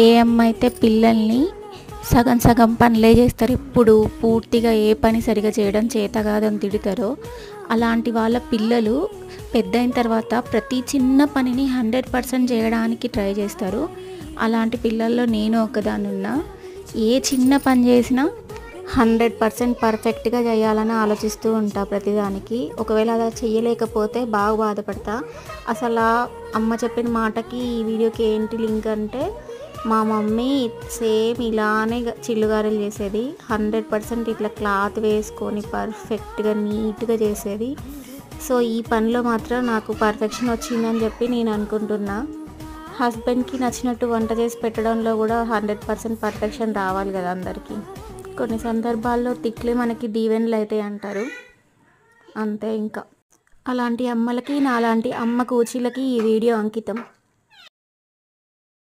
ఏ అమ్మ అయితే పిల్లల్ని సగం సగం పనులే చేస్తారు, ఎప్పుడు పూర్తిగా ఏ పని సరిగా చేయడం చేత కాదని తిడతారో, అలాంటి వాళ్ళ పిల్లలు పెద్ద అయిన తర్వాత ప్రతి చిన్న పనిని 100% చేయడానికి ట్రై చేస్తారు. అలాంటి పిల్లల్లో నేను ఒకదాన్ని ఉన్నా. ఏ చిన్న పని చేసినా 100% పర్ఫెక్ట్గా చేయాలని ఆలోచిస్తూ ఉంటా ప్రతిదానికి. ఒకవేళ అలా చేయలేకపోతే బాగా బాధపడతా. అసలు అమ్మ చెప్పిన మాటకి ఈ వీడియోకి ఏంటి లింక్ అంటే, మా మమ్మీ సేమ్ ఇలానే చిల్లుగారెలు చేసేది. 100% ఇట్లా క్లాత్ వేసుకొని పర్ఫెక్ట్గా నీట్గా చేసేది. సో ఈ పనిలో మాత్రం నాకు పర్ఫెక్షన్ వచ్చిందని చెప్పి నేను అనుకుంటున్నా. హస్బెండ్కి నచ్చినట్టు వంట చేసి పెట్టడంలో కూడా 100% పర్ఫెక్షన్ రావాలి కదా అందరికీ. కొన్ని సందర్భాల్లో తిట్లే మనకి దీవెనలు అవుతాయి అంటారు, అంతే. ఇంకా అలాంటి అమ్మలకి, నాలాంటి అమ్మ కూచిలకి ఈ వీడియో అంకితం.